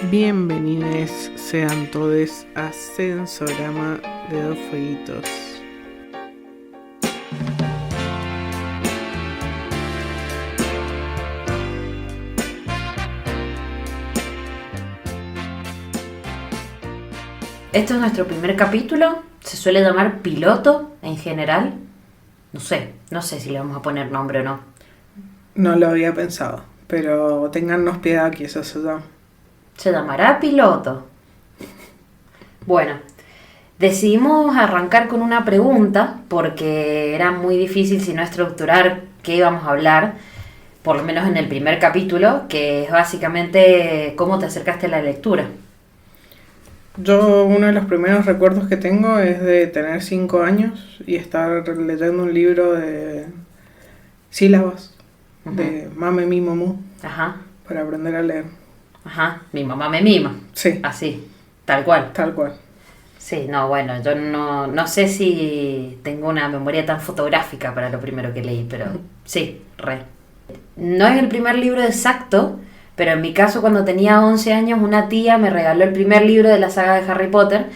Bienvenidos sean todos a Sensorama de Dos Fueguitos. Este es nuestro primer capítulo, se suele llamar piloto en general. No sé si le vamos a poner nombre o no. No lo había pensado, pero téngannos piedad que eso se llama. ¿Se llamará piloto? Bueno, decidimos arrancar con una pregunta porque era muy difícil si no estructurar qué íbamos a hablar, por lo menos en el primer capítulo, que es básicamente cómo te acercaste a la lectura. Yo uno de los primeros recuerdos que tengo es de tener 5 años y estar leyendo un libro de sílabas, de Mame Mi Momu, para aprender a leer. Ajá, mi mamá me mima. Sí. Así, tal cual. Tal cual. Sí, no, bueno, yo no sé si tengo una memoria tan fotográfica para lo primero que leí, pero sí, re. No es el primer libro exacto, pero en mi caso cuando tenía 11 años una tía me regaló el primer libro de la saga de Harry Potter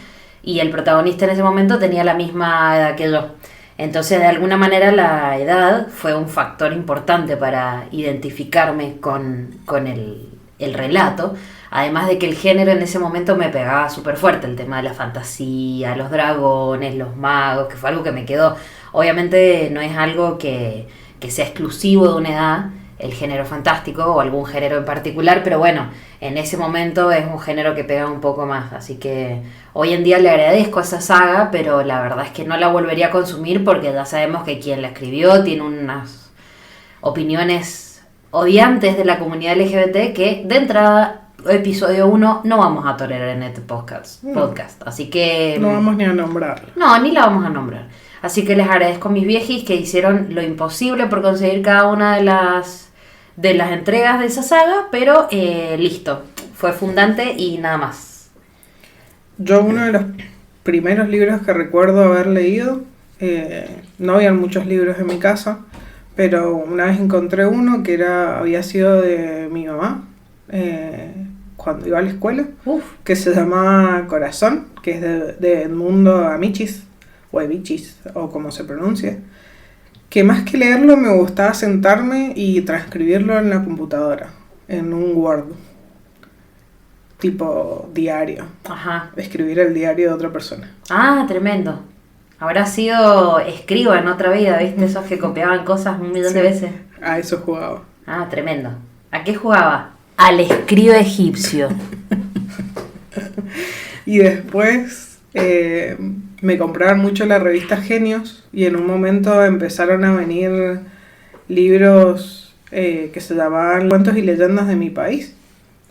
y el protagonista en ese momento tenía la misma edad que yo. Entonces de alguna manera la edad fue un factor importante para identificarme con el relato, además de que el género en ese momento me pegaba súper fuerte, el tema de la fantasía, los dragones, los magos, que fue algo que me quedó. Obviamente no es algo que sea exclusivo de una edad, el género fantástico o algún género en particular, pero bueno, en ese momento es un género que pega un poco más, así que hoy en día le agradezco a esa saga, pero la verdad es que no la volvería a consumir porque ya sabemos que quien la escribió tiene unas opiniones odiantes de la comunidad LGBT que de entrada, episodio 1, no vamos a tolerar en este podcast, así que... No vamos ni a nombrarla. No, ni la vamos a nombrar. Así que les agradezco a mis viejis que hicieron lo imposible por conseguir cada una de las entregas de esa saga, pero listo, fue fundante y nada más. Yo uno de los primeros libros que recuerdo haber leído, no habían muchos libros en mi casa, pero una vez encontré uno que había sido de mi mamá cuando iba a la escuela, que se llamaba Corazón, que es de Edmundo Amichis, o Evichis, o como se pronuncia, que más que leerlo me gustaba sentarme y transcribirlo en la computadora, en un Word, tipo diario. Ajá. Escribir el diario de otra persona. Ah, tremendo. Habrá sido escriba en otra vida, ¿viste? Esos que copiaban cosas un millón de veces. A eso jugaba. Ah, tremendo. ¿A qué jugaba? Al escriba egipcio. Y después me compraron mucho la revista Genios y en un momento empezaron a venir libros que se llamaban Cuentos y Leyendas de mi país.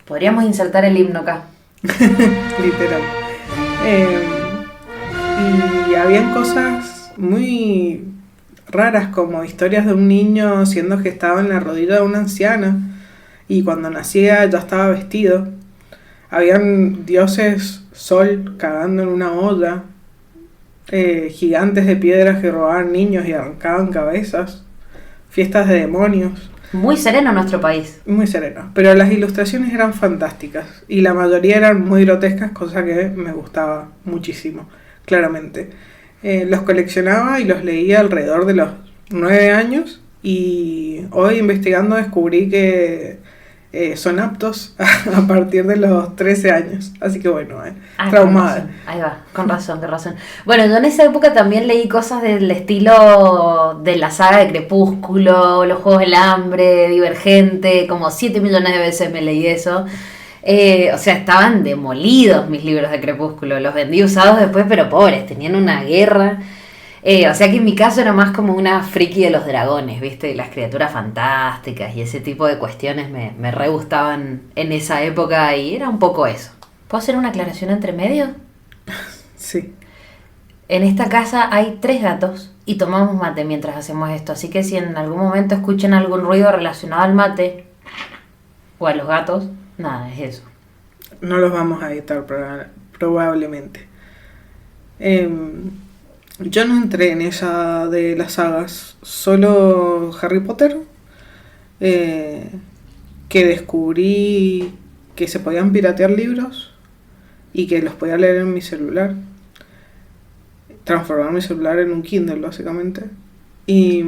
Podríamos insertar el himno acá. Literal. Y habían cosas muy raras como historias de un niño siendo gestado en la rodilla de una anciana y cuando nacía ya estaba vestido. Habían dioses sol cagando en una olla, gigantes de piedras que robaban niños y arrancaban cabezas, fiestas de demonios. Muy sereno nuestro país. Muy sereno, pero las ilustraciones eran fantásticas y la mayoría eran muy grotescas, cosa que me gustaba muchísimo, claramente. Los coleccionaba y los leía alrededor de los 9 años y hoy investigando descubrí que son aptos a partir de los 13 años, así que bueno, traumada. Ahí va, con razón. Bueno, yo en esa época también leí cosas del estilo de la saga de Crepúsculo, los Juegos del Hambre, Divergente, como 7 millones de veces me leí eso. O sea, estaban demolidos mis libros de Crepúsculo, los vendí usados después, pero pobres, tenían una guerra. O sea que en mi caso era más como una friki de los dragones, ¿viste? Y las criaturas fantásticas y ese tipo de cuestiones me re gustaban en esa época y era un poco eso. ¿Puedo hacer una aclaración entre medio? Sí. En esta casa hay 3 gatos y tomamos mate mientras hacemos esto, así que si en algún momento escuchan algún ruido relacionado al mate o a los gatos, nada, es eso. No los vamos a editar probablemente. Yo no entré en esa de las sagas, solo Harry Potter, que descubrí que se podían piratear libros y que los podía leer en mi celular. Transformar mi celular en un Kindle, básicamente. Y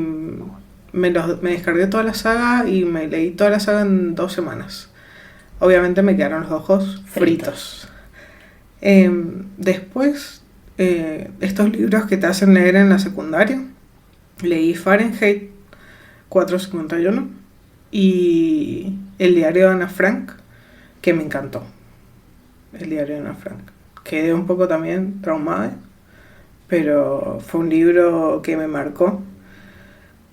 me descargué toda la saga y me leí toda la saga en 2 semanas. Obviamente me quedaron los ojos fritos. Después, estos libros que te hacen leer en la secundaria, leí Fahrenheit 451 y El diario de Ana Frank, que me encantó. El diario de Ana Frank. Quedé un poco también traumada, pero fue un libro que me marcó.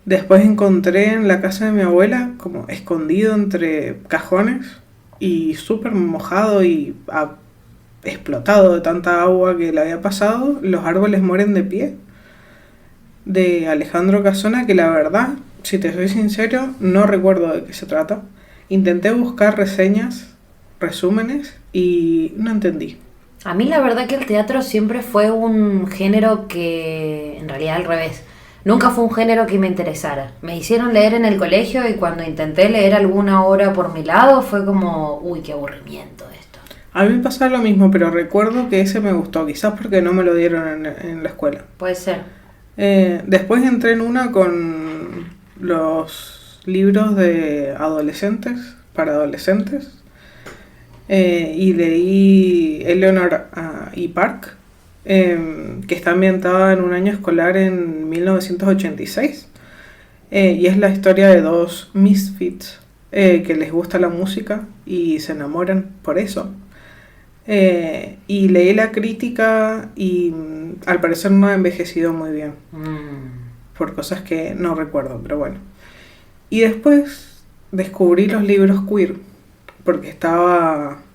Después encontré en la casa de mi abuela, como escondido entre cajones y súper mojado y explotado de tanta agua que le había pasado, Los árboles mueren de pie, de Alejandro Casona, que la verdad, si te soy sincero, no recuerdo de qué se trata. Intenté buscar reseñas, resúmenes y no entendí. A mí la verdad que el teatro siempre fue un género que, en realidad al revés, nunca fue un género que me interesara. Me hicieron leer en el colegio y cuando intenté leer alguna obra por mi lado fue como, uy, qué aburrimiento esto. A mí me pasaba lo mismo, pero recuerdo que ese me gustó, quizás porque no me lo dieron en la escuela. Puede ser. Después entré en una con los libros de adolescentes, para adolescentes, y leí Eleanor y Park, que está ambientada en un año escolar en 1986, y es la historia de 2 misfits que les gusta la música y se enamoran por eso. Y leí la crítica y al parecer no ha envejecido muy bien, por cosas que no recuerdo, pero bueno. Y después descubrí los libros queer, porque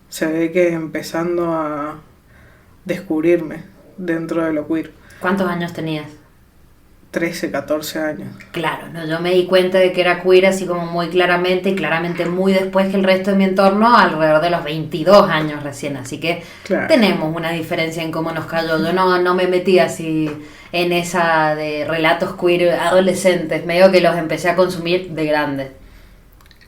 se ve que empezando a descubrirme dentro de lo queer. ¿Cuántos años tenías? 13, 14 años. Claro, no, yo me di cuenta de que era queer así como muy claramente, y claramente muy después que el resto de mi entorno, alrededor de los 22 años recién, así que claro, tenemos una diferencia en cómo nos cayó. Yo no me metí así en esa de relatos queer adolescentes, medio que los empecé a consumir de grande.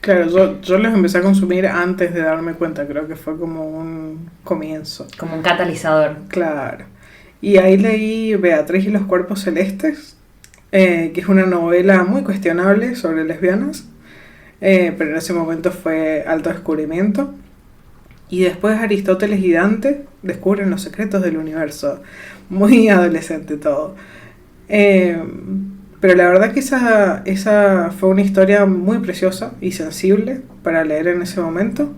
Claro, yo los empecé a consumir antes de darme cuenta, creo que fue como un comienzo. Como un catalizador. Claro. Y ahí leí Beatriz y los cuerpos celestes, que es una novela muy cuestionable sobre lesbianas, pero en ese momento fue alto descubrimiento. Y después Aristóteles y Dante descubren los secretos del universo. Muy adolescente todo. Pero la verdad que esa fue una historia muy preciosa y sensible para leer en ese momento.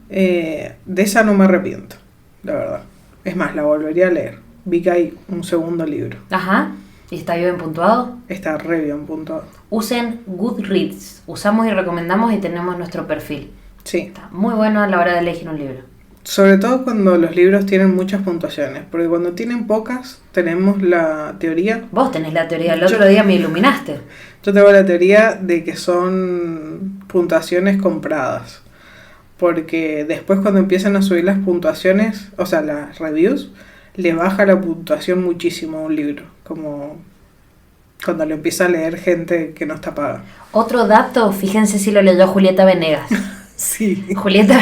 De esa no me arrepiento, la verdad. Es más, la volvería a leer. Vi que hay un segundo libro. Ajá. ¿Y está bien puntuado? Está re bien puntuado. Usen Goodreads. Usamos y recomendamos y tenemos nuestro perfil. Sí. Está muy bueno a la hora de elegir un libro. Sobre todo cuando los libros tienen muchas puntuaciones. Porque cuando tienen pocas, tenemos la teoría. Vos tenés la teoría. El otro día me iluminaste. Yo tengo la teoría de que son puntuaciones compradas. Porque después cuando empiezan a subir las puntuaciones, o sea, las reviews, le baja la puntuación muchísimo a un libro. Como cuando lo empieza a leer gente que no está paga. Otro dato, fíjense si lo leyó Julieta Venegas. Sí. Julieta,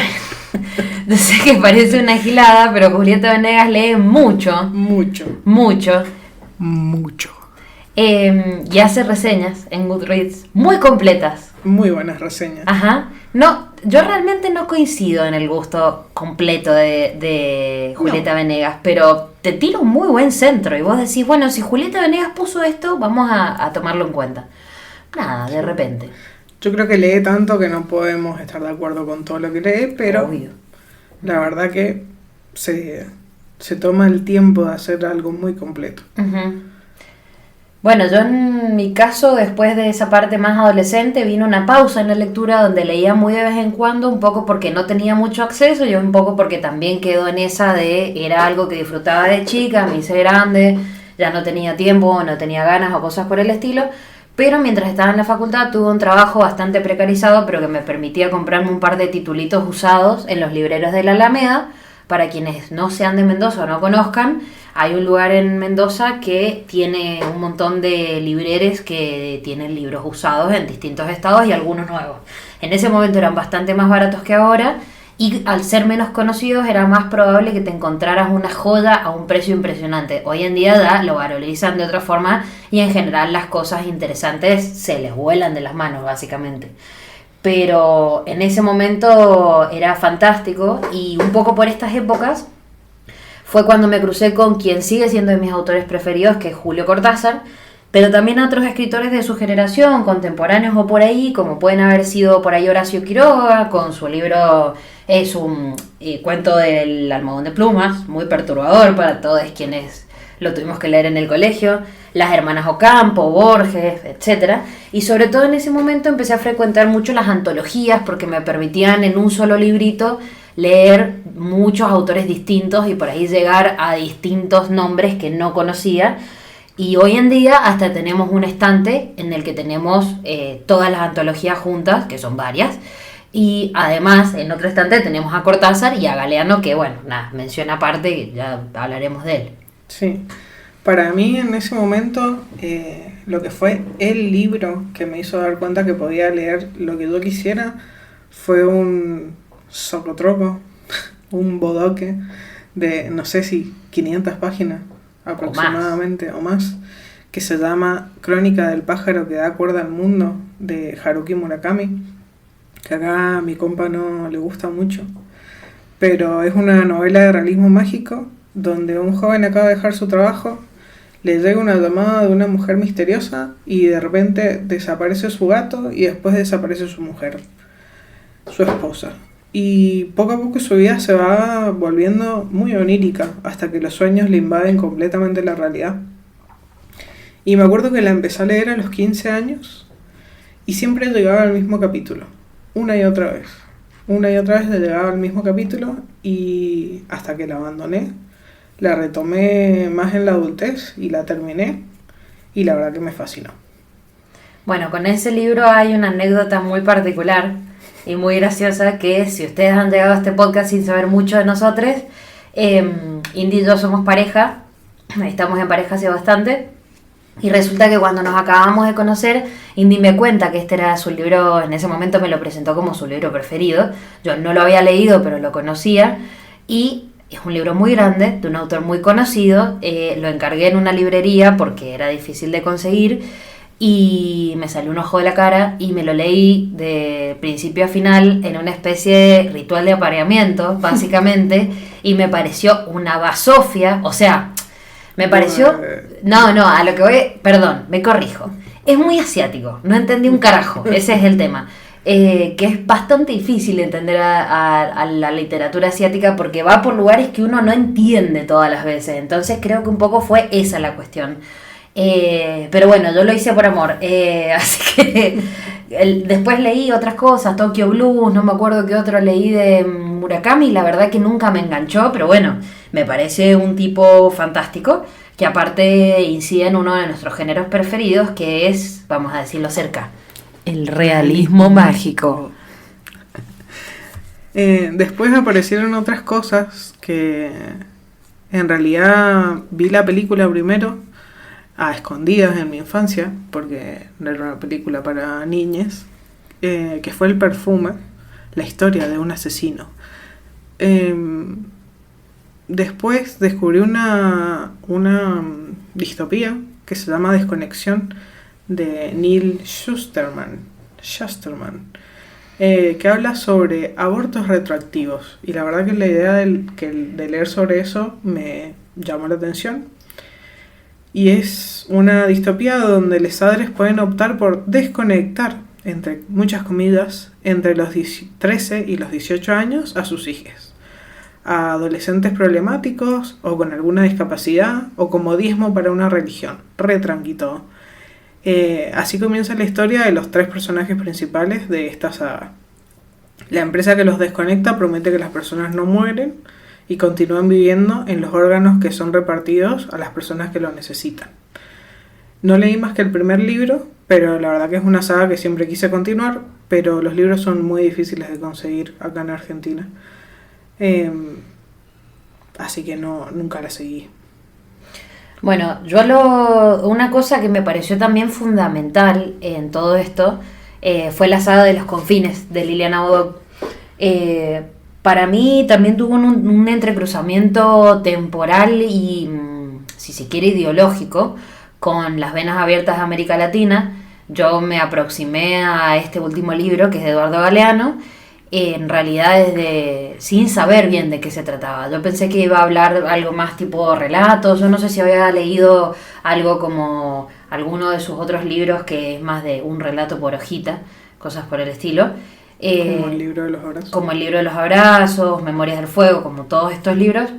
no sé que parece una gilada, pero Julieta Venegas lee mucho. Mucho. Y hace reseñas en Goodreads muy completas. Muy buenas reseñas. Ajá. No, yo realmente no coincido en el gusto completo de Julieta Venegas, pero te tira un muy buen centro y vos decís, bueno, si Julieta Venegas puso esto, vamos a tomarlo en cuenta. Nada, de repente. Yo creo que lee tanto que no podemos estar de acuerdo con todo lo que lee, pero obvio, la verdad que se toma el tiempo de hacer algo muy completo. Uh-huh. Bueno, yo en mi caso, después de esa parte más adolescente, vino una pausa en la lectura donde leía muy de vez en cuando, un poco porque no tenía mucho acceso y un poco porque también quedó en esa de, era algo que disfrutaba de chica, me hice grande, ya no tenía tiempo, no tenía ganas o cosas por el estilo, pero mientras estaba en la facultad tuve un trabajo bastante precarizado, pero que me permitía comprarme un par de titulitos usados en los libreros de la Alameda, Para quienes no sean de Mendoza o no conozcan, hay un lugar en Mendoza que tiene un montón de libreres que tienen libros usados en distintos estados y algunos nuevos. En ese momento eran bastante más baratos que ahora, y al ser menos conocidos era más probable que te encontraras una joya a un precio impresionante. Hoy en día ya lo valorizan de otra forma y en general las cosas interesantes se les vuelan de las manos básicamente. Pero en ese momento era fantástico, y un poco por estas épocas fue cuando me crucé con quien sigue siendo de mis autores preferidos, que es Julio Cortázar, pero también a otros escritores de su generación, contemporáneos o por ahí, como pueden haber sido por ahí Horacio Quiroga, con su libro, su cuento del almohadón de plumas, muy perturbador para todos quienes lo tuvimos que leer en el colegio, las hermanas Ocampo, Borges, etc. Y sobre todo en ese momento empecé a frecuentar mucho las antologías, porque me permitían en un solo librito leer muchos autores distintos y por ahí llegar a distintos nombres que no conocía. Y hoy en día hasta tenemos un estante en el que tenemos todas las antologías juntas, que son varias. Y además en otro estante tenemos a Cortázar y a Galeano, que bueno, nada, mención aparte, ya hablaremos de él. Sí, para mí en ese momento lo que fue el libro que me hizo dar cuenta que podía leer lo que yo quisiera fue un socotroco, un bodoque de no sé si 500 páginas aproximadamente o más, que se llama Crónica del pájaro que da cuerda al mundo, de Haruki Murakami, que acá a mi compa no le gusta mucho, pero es una novela de realismo mágico donde un joven acaba de dejar su trabajo, le llega una llamada de una mujer misteriosa y de repente desaparece su gato y después desaparece su mujer, su esposa. Y poco a poco su vida se va volviendo muy onírica hasta que los sueños le invaden completamente la realidad. Y me acuerdo que la empecé a leer a los 15 años y siempre llegaba al mismo capítulo, una y otra vez. Una y otra vez llegaba al mismo capítulo y hasta que la abandoné. La retomé más en la adultez y la terminé y la verdad que me fascinó. Bueno, con ese libro hay una anécdota muy particular y muy graciosa, que si ustedes han llegado a este podcast sin saber mucho de nosotros, Indy y yo somos pareja, estamos en pareja hace bastante, y resulta que cuando nos acabamos de conocer, Indy me cuenta que este era su libro, en ese momento me lo presentó como su libro preferido, yo no lo había leído pero lo conocía, y es un libro muy grande, de un autor muy conocido, lo encargué en una librería porque era difícil de conseguir, y me salió un ojo de la cara y me lo leí de principio a final en una especie de ritual de apareamiento, básicamente, y me pareció una basofia, o sea, me pareció... No, a lo que voy... Perdón, me corrijo. Es muy asiático, no entendí un carajo, ese es el tema. Que es bastante difícil entender a la literatura asiática porque va por lugares que uno no entiende todas las veces, entonces creo que un poco fue esa la cuestión. Pero bueno, yo lo hice por amor, así que después leí otras cosas, Tokyo Blues, no me acuerdo qué otro leí de Murakami, la verdad que nunca me enganchó, pero bueno, me parece un tipo fantástico, que aparte incide en uno de nuestros géneros preferidos, que es, vamos a decirlo cerca, el realismo mágico. Después aparecieron otras cosas que en realidad vi la película primero, a escondidas en mi infancia, porque no era una película para niñas, que fue El perfume, la historia de un asesino. Después descubrí una distopía que se llama Desconexión, de Neil Shusterman, que habla sobre abortos retroactivos, y la verdad que la idea de leer sobre eso me llamó la atención. Y es una distopía donde los padres pueden optar por desconectar, entre muchas comillas, entre los 13 y los 18 años a sus hijos, a adolescentes problemáticos o con alguna discapacidad o como diezmo para una religión, re tranqui todo. Así comienza la historia de los 3 personajes principales de esta saga. La empresa que los desconecta promete que las personas no mueren y continúan viviendo en los órganos que son repartidos a las personas que lo necesitan. No leí más que el primer libro, pero la verdad que es una saga que siempre quise continuar, pero los libros son muy difíciles de conseguir acá en Argentina. así que nunca la seguí. Bueno, una cosa que me pareció también fundamental en todo esto fue la saga de los confines de Liliana Bodoc. Para mí también tuvo un entrecruzamiento temporal y, si se quiere, ideológico con Las venas abiertas de América Latina. Yo me aproximé a este último libro, que es de Eduardo Galeano, en realidad sin saber bien de qué se trataba. Yo pensé que iba a hablar algo más tipo relatos. Yo no sé si había leído algo como alguno de sus otros libros, que es más de un relato por hojita, cosas por el estilo. Como el libro de los abrazos. Como el libro de los abrazos, Memorias del fuego, como todos estos libros.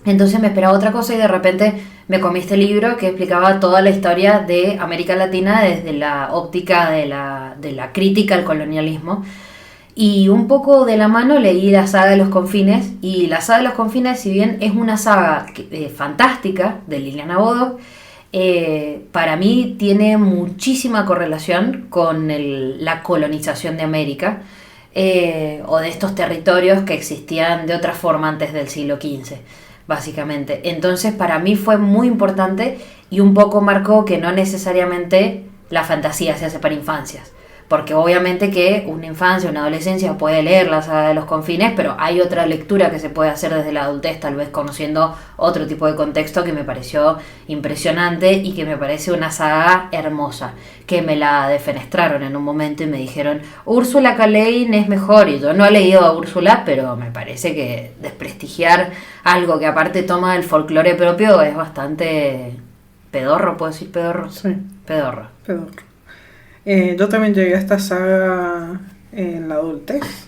Entonces me esperaba otra cosa y de repente me comí este libro que explicaba toda la historia de América Latina desde la óptica de la crítica al colonialismo. Y un poco de la mano leí la saga de los confines, y la saga de los confines, si bien es una saga fantástica de Liliana Bodoc, para mí tiene muchísima correlación con la colonización de América, o de estos territorios que existían de otra forma antes del siglo XV, básicamente. Entonces para mí fue muy importante y un poco marcó que no necesariamente la fantasía se hace para infancias. Porque obviamente que una infancia, una adolescencia puede leer la saga de los confines, pero hay otra lectura que se puede hacer desde la adultez, tal vez conociendo otro tipo de contexto, que me pareció impresionante y que me parece una saga hermosa, que me la defenestraron en un momento y me dijeron, Úrsula K. Le Guin es mejor, y yo no he leído a Úrsula, pero me parece que desprestigiar algo que aparte toma del folclore propio es bastante pedorro. ¿Puedo decir pedorro? Sí. Pedorro. Yo también llegué a esta saga en la adultez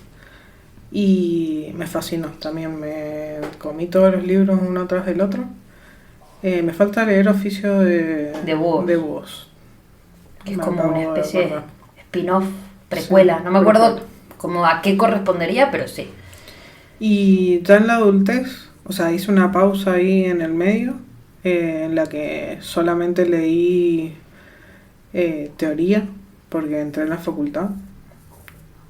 y me fascinó. También me comí todos los libros uno tras del otro. Me falta leer Oficio de Búhos. Que es como una especie de spin-off, precuela. Sí, no me acuerdo como a qué correspondería, pero sí. Y ya en la adultez, o sea, hice una pausa ahí en el medio, en la que solamente leí teoría, porque entré en la facultad.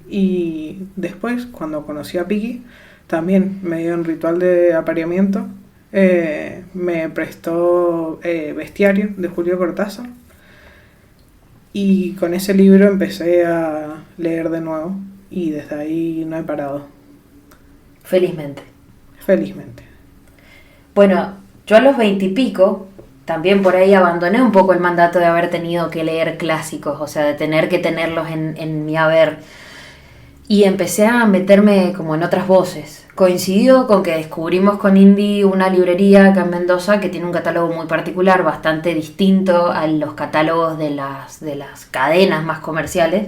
Y después, cuando conocí a Piki, también me dio un ritual de apareamiento. Me prestó Bestiario de Julio Cortázar. Y con ese libro empecé a leer de nuevo. Y desde ahí no he parado. Felizmente. Bueno, yo a los 20 y pico... También por ahí abandoné un poco el mandato de haber tenido que leer clásicos, o sea, de tener que tenerlos en mi haber. Y empecé a meterme como en otras voces. Coincidió con que descubrimos con Indy una librería acá en Mendoza que tiene un catálogo muy particular, bastante distinto a los catálogos de las cadenas más comerciales.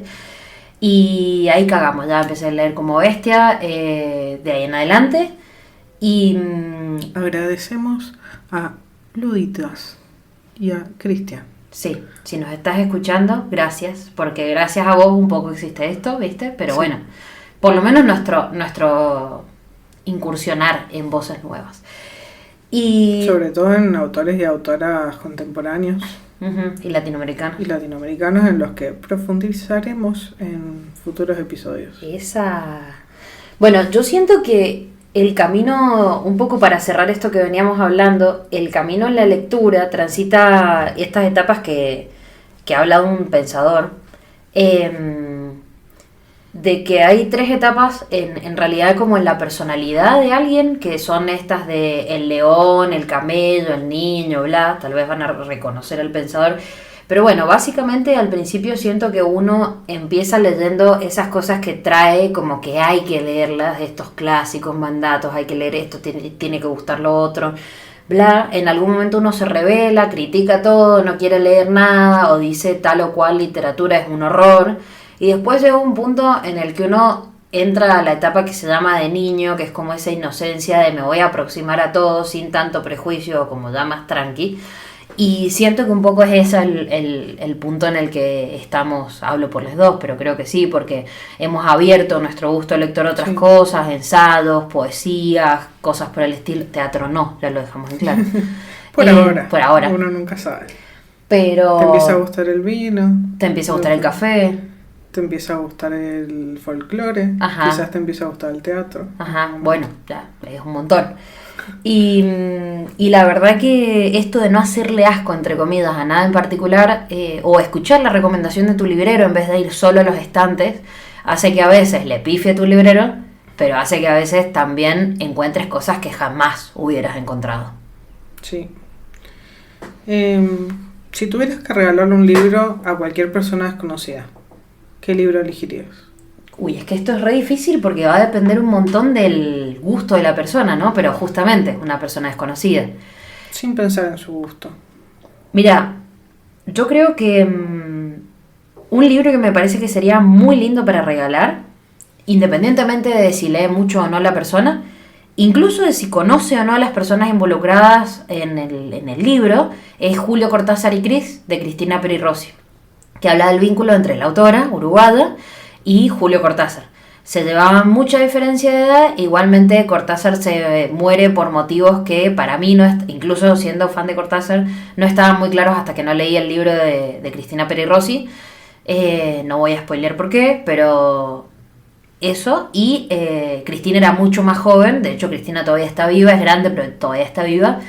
Y ahí cagamos, ya empecé a leer como bestia, de ahí en adelante. Y agradecemos a Luditas y a Cristian. Sí, si nos estás escuchando, gracias, porque gracias a vos un poco existe esto, ¿viste? Pero sí. Bueno, por lo menos nuestro incursionar en voces nuevas. Y sobre todo en autores y autoras contemporáneos. Y latinoamericanos. En los que profundizaremos en futuros episodios. Bueno, yo siento que el camino, un poco para cerrar esto que veníamos hablando, el camino en la lectura transita estas etapas que ha hablado un pensador, de que hay 3 etapas en realidad como en la personalidad de alguien, que son estas de el león, el camello, el niño, bla, tal vez van a reconocer al pensador. Pero bueno, básicamente al principio siento que uno empieza leyendo esas cosas que trae, como que hay que leerlas, estos clásicos mandatos, hay que leer esto, tiene que gustar lo otro, bla. En algún momento uno se revela, critica todo, no quiere leer nada o dice tal o cual literatura es un horror. Y después llega un punto en el que uno entra a la etapa que se llama de niño, que es como esa inocencia de me voy a aproximar a todo sin tanto prejuicio, como ya más tranqui. Y siento que un poco es ese el punto en el que estamos, hablo por los dos, pero creo que sí, porque hemos abierto nuestro gusto lector a otras cosas, ensayos, poesías, cosas por el estilo. Teatro no, ya lo dejamos en claro. Por ahora. Uno nunca sabe. Pero te empieza a gustar el vino. Te empieza a gustar el café. Te empieza a gustar el folclore. Ajá. Quizás te empieza a gustar el teatro. Ajá, bueno, ya, es un montón. Y la verdad que esto de no hacerle asco, entre comillas, a nada en particular, o escuchar la recomendación de tu librero en vez de ir solo a los estantes, hace que a veces le pifie a tu librero, pero hace que a veces también encuentres cosas que jamás hubieras encontrado. Sí. Si tuvieras que regalarle un libro a cualquier persona desconocida, ¿qué libro elegirías? Uy, es que esto es re difícil porque va a depender un montón del gusto de la persona, ¿no? Pero justamente una persona desconocida. Sin pensar en su gusto. Mira, yo creo que un libro que me parece que sería muy lindo para regalar, independientemente de si lee mucho o no la persona, incluso de si conoce o no a las personas involucradas en el libro, es Julio Cortázar y Cris, de Cristina Peri Rossi, que habla del vínculo entre la autora, uruguaya, y Julio Cortázar. Se llevaban mucha diferencia de edad, igualmente Cortázar se muere por motivos que para mí, incluso siendo fan de Cortázar, no estaban muy claros hasta que no leí el libro de Cristina Peri Rossi. No voy a spoilear por qué, pero eso. Y Cristina era mucho más joven, de hecho Cristina todavía está viva, es grande pero todavía está viva.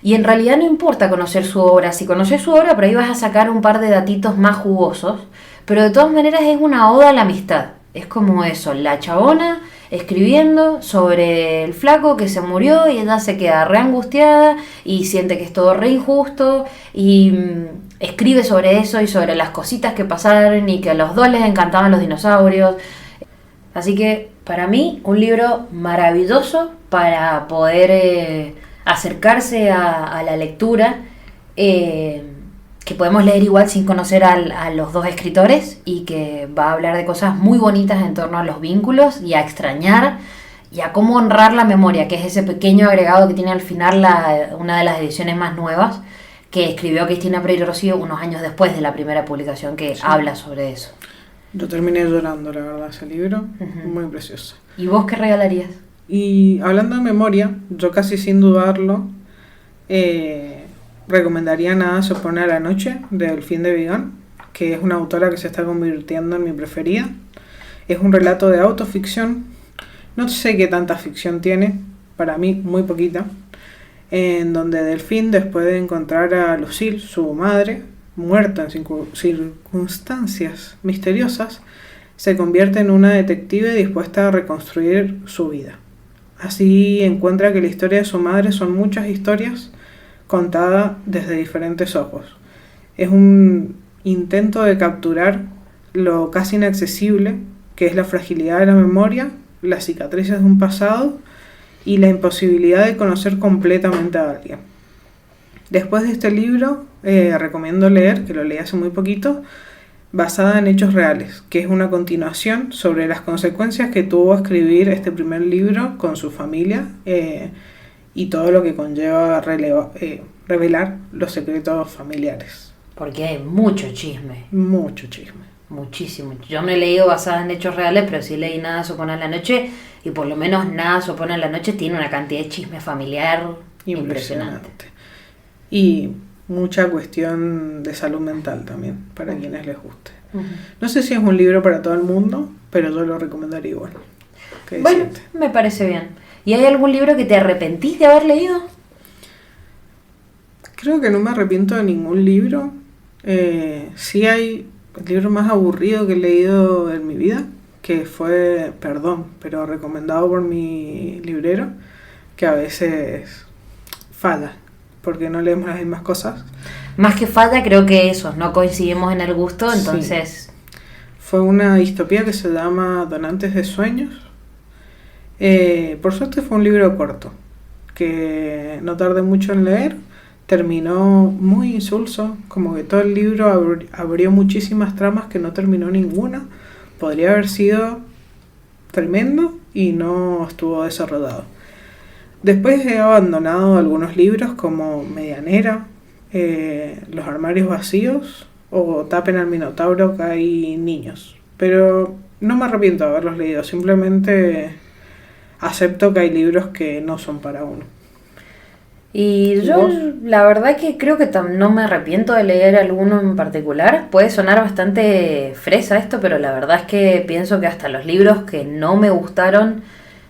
Y en realidad no importa conocer su obra, si conoces su obra por ahí vas a sacar un par de datitos más jugosos, pero de todas maneras es una oda a la amistad. Es como eso, la chabona escribiendo sobre el flaco que se murió y ella se queda re angustiada y siente que es todo re injusto y escribe sobre eso y sobre las cositas que pasaron y que a los dos les encantaban los dinosaurios. Así que para mí un libro maravilloso para poder acercarse a la lectura, que podemos leer igual sin conocer a los dos escritores y que va a hablar de cosas muy bonitas en torno a los vínculos y a extrañar y a cómo honrar la memoria, que es ese pequeño agregado que tiene al final una de las ediciones más nuevas que escribió Cristina Peri Rossi unos años después de la primera publicación, que sí habla sobre eso. Yo terminé llorando, la verdad, ese libro. Muy precioso. ¿Y vos qué regalarías? Y hablando de memoria, yo casi sin dudarlo recomendaría Nada se opone a la noche, de Delfín de Vigan, que es una autora que se está convirtiendo en mi preferida. Es un relato de autoficción. No sé qué tanta ficción tiene, para mí muy poquita, en donde Delfín, después de encontrar a Lucille, su madre, muerta en circunstancias misteriosas, se convierte en una detective dispuesta a reconstruir su vida. Así encuentra que la historia de su madre son muchas historias contadas desde diferentes ojos. Es un intento de capturar lo casi inaccesible, que es la fragilidad de la memoria, las cicatrices de un pasado y la imposibilidad de conocer completamente a alguien. Después de este libro, recomiendo leer, que lo leí hace muy poquito, Basada en hechos reales, que es una continuación sobre las consecuencias que tuvo escribir este primer libro con su familia y todo lo que conlleva revelar los secretos familiares. Porque hay mucho chisme. Mucho chisme. Muchísimo. Yo no he leído Basada en hechos reales, pero sí leí Nada se opone a la noche, y por lo menos Nada se opone a la noche tiene una cantidad de chisme familiar impresionante. Y mucha cuestión de salud mental también, para quienes les guste. No sé si es un libro para todo el mundo, pero yo lo recomendaría igual. Bueno, me parece bien. ¿Y hay algún libro que te arrepentís de haber leído? Creo que no me arrepiento de ningún libro. Sí hay el libro más aburrido que he leído en mi vida, que fue Perdón, pero recomendado por mi librero, que a veces falla, porque no leemos las mismas cosas. Más que falla, creo que eso, no coincidimos en el gusto, entonces... Sí. Fue una distopía que se llama Donantes de Sueños. Por suerte fue un libro corto, que no tardé mucho en leer. Terminó muy insulso, como que todo el libro abrió muchísimas tramas que no terminó ninguna. Podría haber sido tremendo y no estuvo desarrollado. Después he abandonado algunos libros como Medianera, Los armarios vacíos o Tapen al Minotauro, que hay niños. Pero no me arrepiento de haberlos leído, simplemente acepto que hay libros que no son para uno. Y yo la verdad que creo que no me arrepiento de leer alguno en particular. Puede sonar bastante fresa esto, pero la verdad es que pienso que hasta los libros que no me gustaron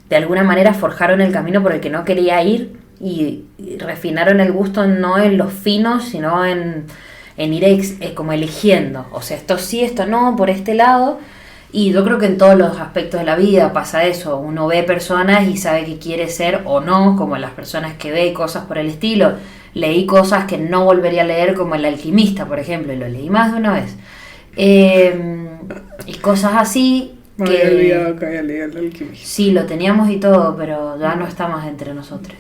de alguna manera forjaron el camino por el que no quería ir. y refinaron el gusto no en los finos, sino en ir como eligiendo. O sea, esto sí, esto no, por este lado. Y yo creo que en todos los aspectos de la vida pasa eso. Uno ve personas y sabe que quiere ser o no, como las personas que ve y cosas por el estilo. Leí cosas que no volvería a leer, como El alquimista, por ejemplo, y lo leí más de una vez. Y cosas así. Me había olvidado que había leído El alquimista. Sí, lo teníamos y todo, pero ya no está más entre nosotros.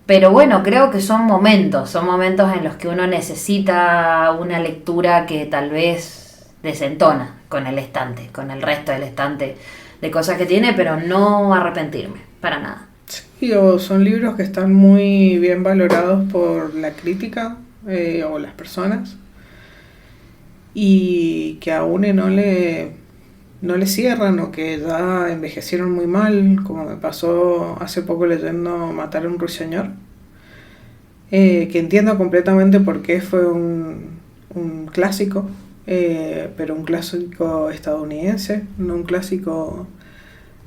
Pero bueno, creo que son momentos en los que uno necesita una lectura que tal vez desentona con el estante, con el resto del estante de cosas que tiene, pero no arrepentirme, para nada. Sí, o son libros que están muy bien valorados por la crítica o las personas y que a uno no le cierran o que ya envejecieron muy mal, como me pasó hace poco leyendo Matar a un ruiseñor, que entiendo completamente por qué fue un clásico, pero un clásico estadounidense, no un clásico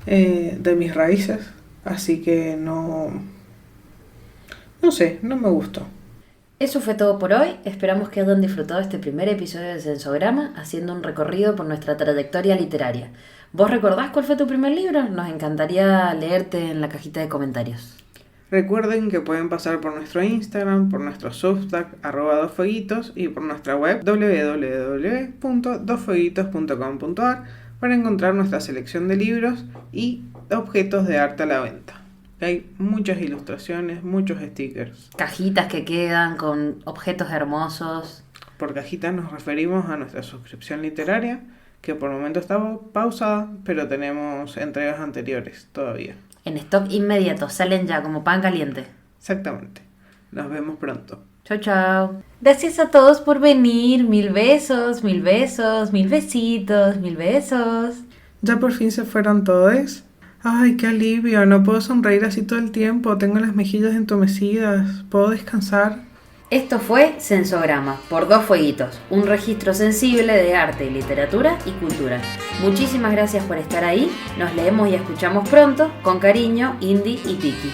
de mis raíces, así que no sé, no me gustó. Eso fue todo por hoy. Esperamos que hayan disfrutado este primer episodio de Sensograma, haciendo un recorrido por nuestra trayectoria literaria. ¿Vos recordás cuál fue tu primer libro? Nos encantaría leerte en la cajita de comentarios. Recuerden que pueden pasar por nuestro Instagram, por nuestro Substack, @dosfueguitos, y por nuestra web www.dosfueguitos.com.ar para encontrar nuestra selección de libros y objetos de arte a la venta. Hay muchas ilustraciones, muchos stickers. Cajitas que quedan con objetos hermosos. Por cajitas nos referimos a nuestra suscripción literaria, que por el momento está pausada, pero tenemos entregas anteriores todavía. En stock inmediato, salen ya como pan caliente. Exactamente. Nos vemos pronto. Chau, chau. Gracias a todos por venir. 1000 besos, 1000 besos, 1000 besitos, 1000 besos. ¿Ya por fin se fueron todos? Ay, qué alivio. No puedo sonreír así todo el tiempo. Tengo las mejillas entumecidas. ¿Puedo descansar? Esto fue Sensograma, por Dos Fueguitos, un registro sensible de arte, literatura y cultura. Muchísimas gracias por estar ahí. Nos leemos y escuchamos pronto. Con cariño, Indy y Tiki.